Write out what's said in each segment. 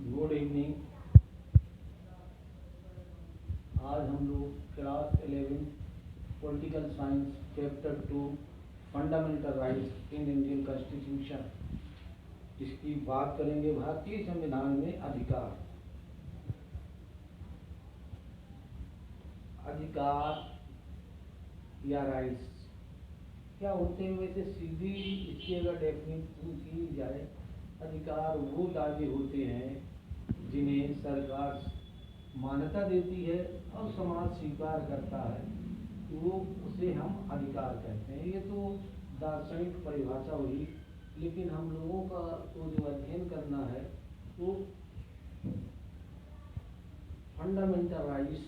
Good evening. आज हम लोग class 11 political science chapter 2 fundamental rights in Indian constitution इसकी बात करेंगे। भारतीय संविधान में अधिकार या राइट्स क्या होते हैं। वैसे सीधी इसकी अगर डेफिनेशन की जाए, अधिकार वो दावे होते हैं जिन्हें सरकार मान्यता देती है और समाज स्वीकार करता है, वो उसे हम अधिकार कहते हैं। ये तो दार्शनिक परिभाषा हुई, लेकिन हम लोगों का तो जो अध्ययन करना है वो fundamental rights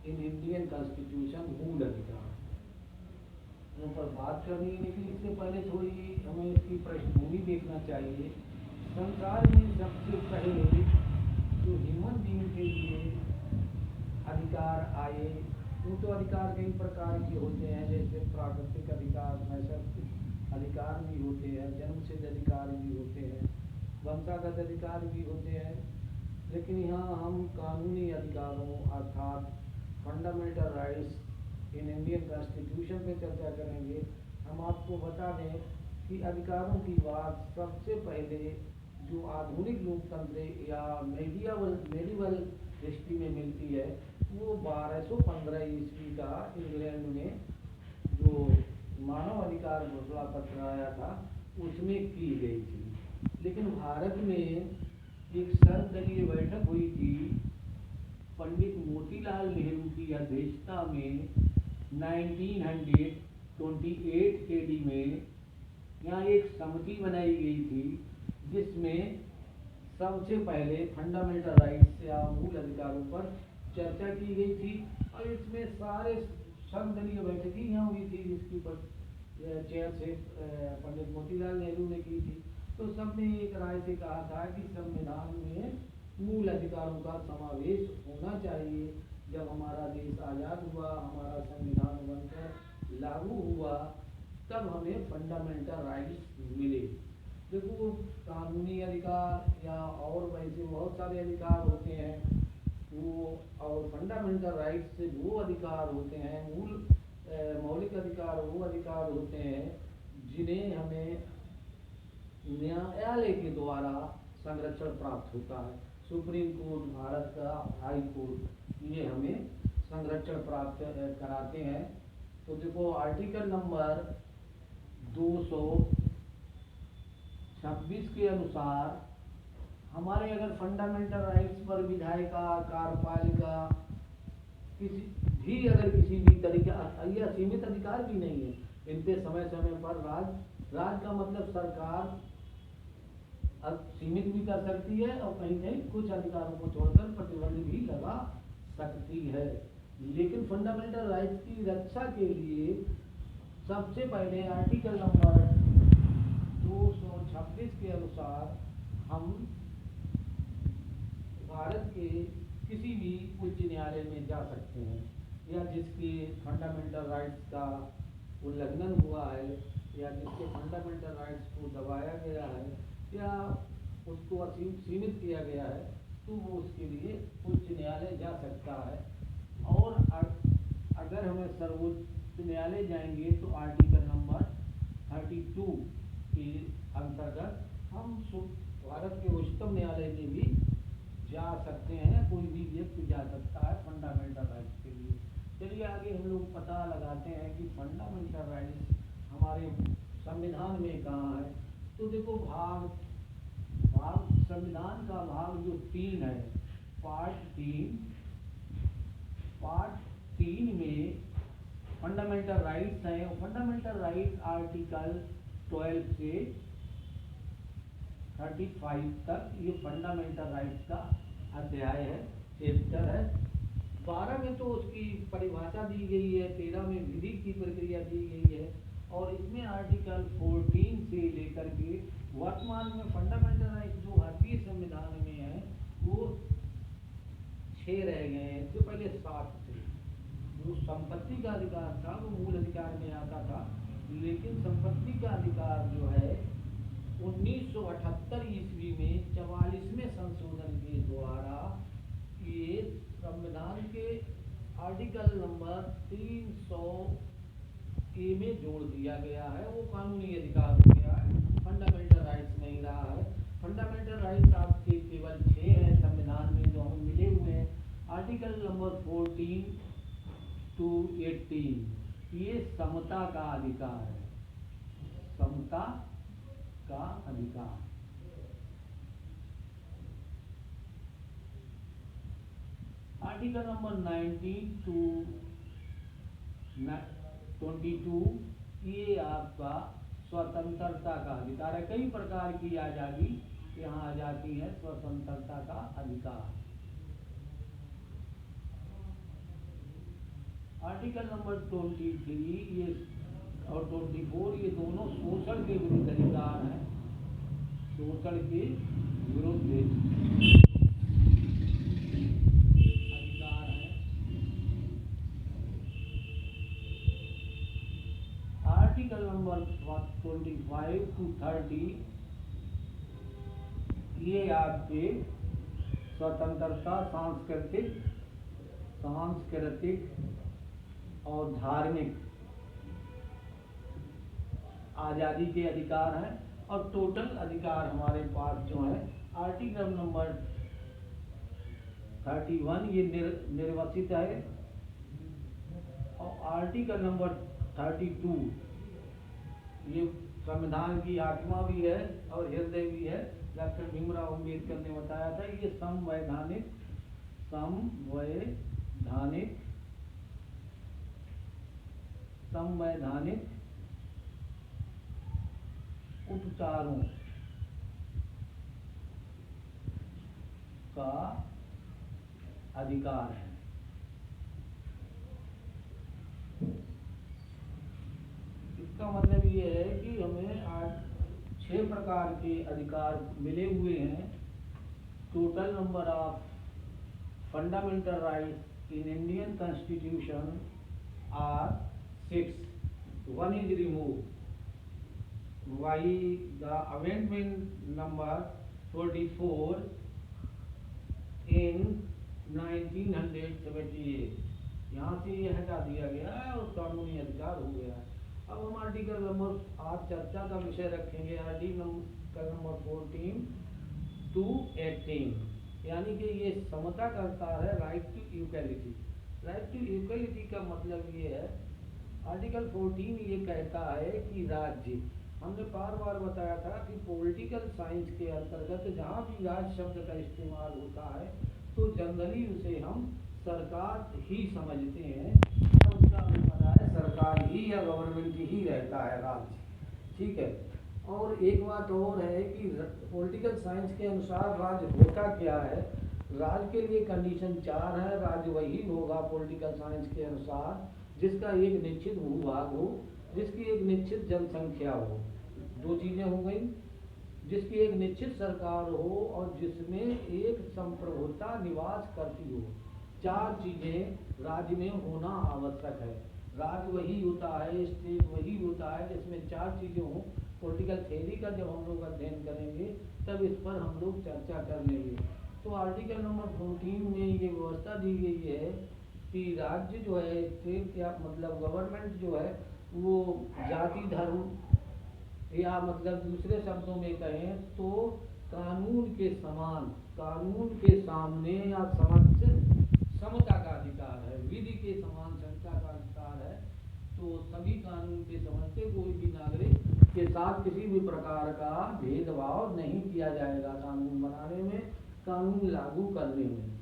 in Indian constitution, मूल अधिकार उन पर बात करनी है। लेकिन इससे पहले थोड़ी हमें इसकी पृष्ठभूमि देखना चाहिए। संसार में सबसे पहले जो ह्यूमन बीइंग के लिए अधिकार आए, वो तो अधिकार कई प्रकार के होते हैं, जैसे प्राकृतिक अधिकार, नैसर्गिक अधिकार भी होते हैं, जन्मसिद्ध अधिकार भी होते हैं, वंशागत अधिकार भी होते हैं। लेकिन यहाँ हम कानूनी अधिकारों अर्थात fundamental rights in Indian constitution पे चर्चा करेंगे। हम आपको बता दें कि अधिकारों की बात सबसे पहले जो आधुनिक लोकतंत्र या मेडिवल हिस्ट्री में मिलती है, वो 1215 ईस्वी का इंग्लैंड में जो मानव अधिकार घोषणा पत्र आया था उसमें की गई थी। लेकिन भारत में एक सर्वदलीय बैठक हुई थी पंडित मोतीलाल नेहरू की अध्यक्षता में 1928 एडी में। यहाँ एक समिति बनाई गई थी जिसमें सबसे पहले फंडामेंटल राइट्स या मूल अधिकारों पर चर्चा की गई थी, और इसमें सारे सर्वदलीय बैठकें यहाँ हुई थी, जिसकी चेयर से पंडित मोतीलाल नेहरू ने की थी। तो सबने एक राय से कहा था कि संविधान में मूल अधिकारों का समावेश होना चाहिए। जब हमारा देश आज़ाद हुआ, हमारा संविधान बनकर लागू हुआ, तब हमें फंडामेंटल राइट्स मिले। देखो, कानूनी अधिकार या और वैसे बहुत सारे अधिकार होते हैं वो, और फंडामेंटल राइट्स से वो अधिकार होते हैं, मौलिक अधिकार वो अधिकार होते हैं जिन्हें हमें न्यायालय के द्वारा संरक्षण प्राप्त होता है। सुप्रीम कोर्ट, भारत का हाई कोर्ट, ये हमें संरक्षण प्राप्त कराते हैं। तो देखो, आर्टिकल नंबर 226 के अनुसार हमारे अगर फंडामेंटल राइट्स पर विधायिका, कार्यपालिका किसी भी तरीके, यह सीमित अधिकार भी नहीं है, इन पे समय समय पर राज का मतलब सरकार सीमित भी कर सकती है और कहीं कहीं कुछ अधिकारों को छोड़कर प्रतिबंध भी लगा सकती है। लेकिन फंडामेंटल राइट्स की रक्षा के लिए सबसे पहले आर्टिकल नंबर 226 के अनुसार हम भारत के किसी भी उच्च न्यायालय में जा सकते हैं, या जिसके फंडामेंटल राइट्स का उल्लंघन हुआ है या जिसके फंडामेंटल राइट्स को दबाया गया है या उसको सीमित किया गया है, तो वो उसके लिए उच्च न्यायालय जा सकता है। और अगर हमें सर्वोच्च न्यायालय जाएंगे तो आर्टिकल नंबर 32 के अंतर्गत हम भारत के उच्चतम न्यायालय में भी जा सकते हैं। कोई भी व्यक्ति जा सकता है फंडामेंटल राइट्स के लिए। चलिए आगे हम लोग पता लगाते हैं कि फंडामेंटल राइट्स हमारे संविधान में कहाँ है। तो देखो, संविधान का भाग जो 3 है, पार्ट 3 में फंडामेंटल राइट्स हैं। फंडामेंटल राइट्स आर्टिकल 12 से 35 तक ये फंडामेंटल राइट्स का अध्याय है, चैप्टर है। 12 में तो उसकी परिभाषा दी गई है, 13 में विधि की प्रक्रिया दी गई है, और इसमें आर्टिकल 14 से लेकर के वर्तमान में फंडामेंटल राइट्स जो भारतीय संविधान में है वो 6 रह गए हैं। इससे पहले 7 थे। जो संपत्ति का अधिकार था वो मूल अधिकार में आता था, लेकिन संपत्ति का अधिकार जो है 1978 ईस्वी में 44वें संशोधन के आर्टिकल नंबर 300 ए में जोड़ दिया गया है, वो कानूनी अधिकार हो गया है, फंडामेंटल राइट्स नहीं रहा है। फंडामेंटल राइट्स आपके केवल 6 हैं संविधान में जो हमें मिले हुए हैं। आर्टिकल नंबर 14 to 18 ये समता का अधिकार है, समता का अधिकार। आर्टिकल नंबर 19 to 22 ये आपका स्वतंत्रता का अधिकार है। कई प्रकार की आज़ादी यहाँ आ जाती है, स्वतंत्रता का अधिकार। आर्टिकल नंबर 23 ये और 24 ये दोनों शोषण के विरुद्ध अधिकार हैं, शोषण के विरुद्ध आर्टिकल नंबर 25 to 30 ये आपके स्वतंत्रता, सांस्कृतिक और धार्मिक आज़ादी के अधिकार हैं। और टोटल अधिकार हमारे पास जो है आर्टिकल नंबर 31 ये निर्वाचित है, और आर्टिकल नंबर 32 ये संविधान की आत्मा भी है और हृदय भी है। डॉक्टर भीमराव अम्बेडकर ने बताया था ये संवैधानिक उपचारों का अधिकार है। इसका मतलब ये है कि हमें आज 6 प्रकार के अधिकार मिले हुए हैं। Total number of fundamental rights in Indian constitution are 6. One is removed by the amendment number 44 in 1978। यहाँ से ये हटा दिया गया है और कानूनी अधिकार हो गया है। अब हम आर्टिकल नंबर आज चर्चा का विषय रखेंगे आर्टिकल नंबर 14 to 18, यानी कि ये समता करता है right to equality. Right to equality का मतलब ये है, आर्टिकल 14 ये कहता है कि राज्य, हमने बार बार बताया था कि पॉलिटिकल साइंस के अंतर्गत जहाँ भी राज्य शब्द का इस्तेमाल होता है तो जनरली उसे हम सरकार ही समझते हैं, उसका पता है सरकार ही या गवर्नमेंट ही रहता है राज्य, ठीक है। और एक बात और है कि पॉलिटिकल साइंस के अनुसार राज्य होता क्या है। राज्य के लिए कंडीशन 4 है। राज्य वही होगा पॉलिटिकल साइंस के अनुसार जिसका एक निश्चित भूभाग हो, जिसकी एक निश्चित जनसंख्या हो, 2 चीजें हो गई, जिसकी एक निश्चित सरकार हो और जिसमें एक संप्रभुता निवास करती हो। 4 चीजें राज्य में होना आवश्यक है। राज्य वही होता है, स्टेट वही होता है जिसमें 4 चीजें हों। पॉलिटिकल थ्योरी का जब हम लोग अध्ययन करेंगे तब इस पर हम लोग चर्चा कर लेंगे। तो आर्टिकल नंबर 14 में ये व्यवस्था दी गई है कि राज्य जो है, स्टेट या मतलब गवर्नमेंट जो है वो जाति धर्म या मतलब दूसरे शब्दों में कहें तो कानून के समान, कानून के सामने या समक्ष समता का अधिकार है, विधि के समान समता का अधिकार है। तो सभी कानून के समझते कोई भी नागरिक के साथ किसी भी प्रकार का भेदभाव नहीं किया जाएगा कानून बनाने में, कानून लागू करने में।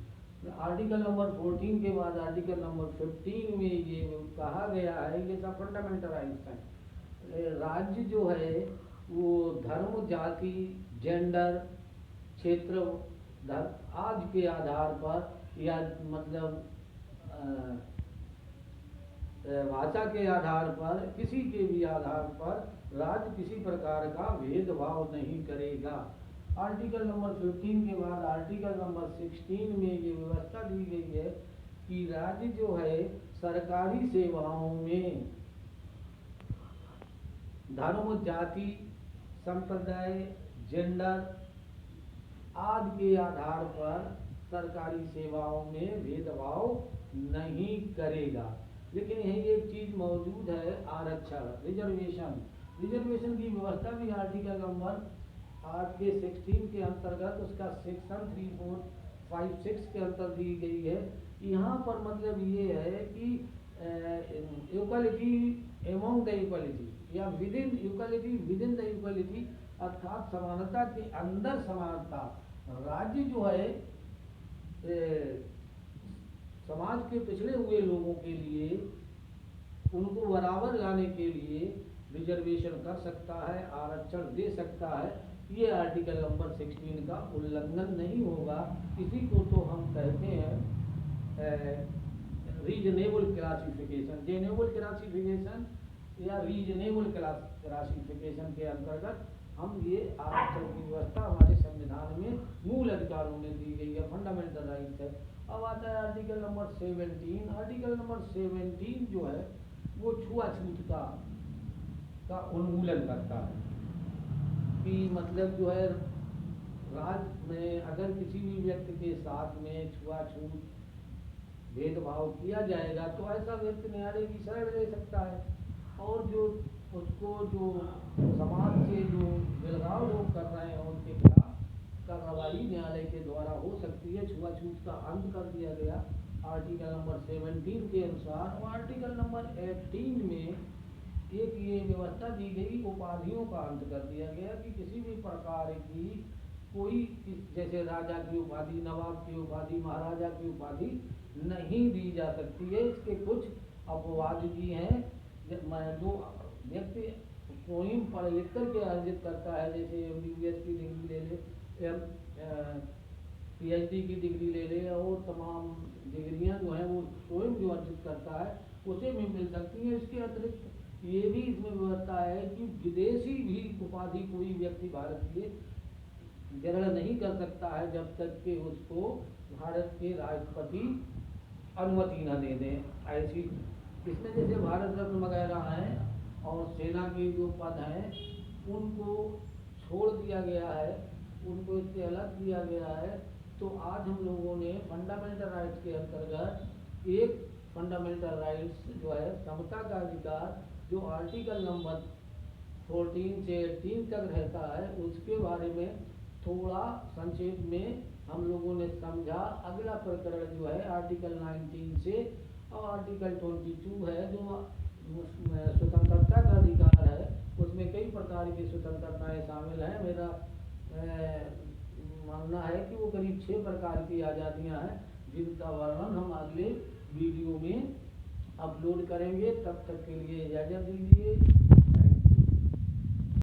आर्टिकल नंबर 14 के बाद आर्टिकल नंबर 15 में ये कहा गया है, ये सब फंडामेंटल राइट्स हैं। राज्य जो है वो धर्म, जाति, जेंडर, क्षेत्र, आज के आधार पर या मतलब भाषा के आधार पर, किसी के भी आधार पर राज्य किसी प्रकार का भेदभाव नहीं करेगा। आर्टिकल नंबर 15 के बाद आर्टिकल नंबर 16 में ये व्यवस्था दी गई है कि राज्य जो है सरकारी सेवाओं में धर्म, जाति, संप्रदाय, जेंडर आदि के आधार पर सरकारी सेवाओं में भेदभाव नहीं करेगा। लेकिन यही एक चीज मौजूद है, आरक्षण, रिजर्वेशन। रिजर्वेशन की व्यवस्था भी आर्टिकल नंबर आपके 16 के अंतर्गत उसका सेक्शन 3456 के अंतर दी गई है। यहाँ पर मतलब ये है कि इक्वालिटी एमोंग द इक्वालिटी या within equality within the equality, अर्थात समानता के अंदर समानता। राज्य जो है समाज के पिछड़े हुए लोगों के लिए उनको बराबर लाने के लिए रिजर्वेशन कर सकता है, आरक्षण दे सकता है। ये आर्टिकल नंबर 16 का उल्लंघन नहीं होगा। इसी को तो हम कहते हैं रीजनेबल क्लासिफिकेशन, जेनेबल क्लासिफिकेशन या रीजनेबल क्लासिफिकेशन के अंतर्गत हम ये आरक्षण की व्यवस्था हमारे संविधान में मूल अधिकारों में दी गई है, फंडामेंटल राइट है। अब आता है आर्टिकल नंबर 17। आर्टिकल नंबर 17 जो है वो छुआछूत का उन्मूलन करता है कि मतलब जो है राज्य में अगर किसी भी व्यक्ति के साथ में छुआछूत भेदभाव किया जाएगा तो ऐसा व्यक्ति न्यायालय की शरण ले सकता है, और जो उसको जो समाज से जो बिलगाव लोग कर रहे हैं उनके खिलाफ कार्रवाई न्यायालय के द्वारा हो सकती है। छुआछूत का अंत कर दिया गया आर्टिकल नंबर 17 के अनुसार। और आर्टिकल नंबर 18 में एक ये व्यवस्था दी गई, उपाधियों का अंत कर दिया गया कि किसी भी प्रकार की कोई जैसे राजा की उपाधि, नवाब की उपाधि, महाराजा की उपाधि नहीं दी जा सकती है। इसके कुछ अपवाद भी हैं। जो व्यक्ति स्वयं पढ़ लिख करके अर्जित करता है, जैसे MBBS की डिग्री ले ले, PhD की डिग्री ले ले, और तमाम डिग्रियां जो हैं वो स्वयं जो अर्जित करता है उसे भी मिल सकती है। इसके अतिरिक्त ये भी इसमें व्यवस्था है कि विदेशी भी उपाधि कोई व्यक्ति भारत के ग्रहण नहीं कर सकता है जब तक कि उसको भारत के राष्ट्रपति अनुमति न दे दें। ऐसी इसमें जैसे भारत रत्न वगैरह हैं और सेना के जो पद हैं उनको छोड़ दिया गया है, उनको इससे अलग किया गया है। तो आज हम लोगों ने फंडामेंटल राइट्स के अंतर्गत एक फंडामेंटल राइट्स जो है समता का अधिकार, जो आर्टिकल नंबर 14 से 18 तक रहता है, उसके बारे में थोड़ा संक्षेप में हम लोगों ने समझा। अगला प्रकरण जो है आर्टिकल 19 से और आर्टिकल 22 है जो स्वतंत्रता का अधिकार है। उसमें कई प्रकार की स्वतंत्रताएं शामिल हैं। मेरा मानना है कि वो करीब 6 प्रकार की आज़ादियां हैं जिनका वर्णन हम अगले वीडियो में अपलोड करेंगे। तब तक के लिए इजाज़त दीजिए।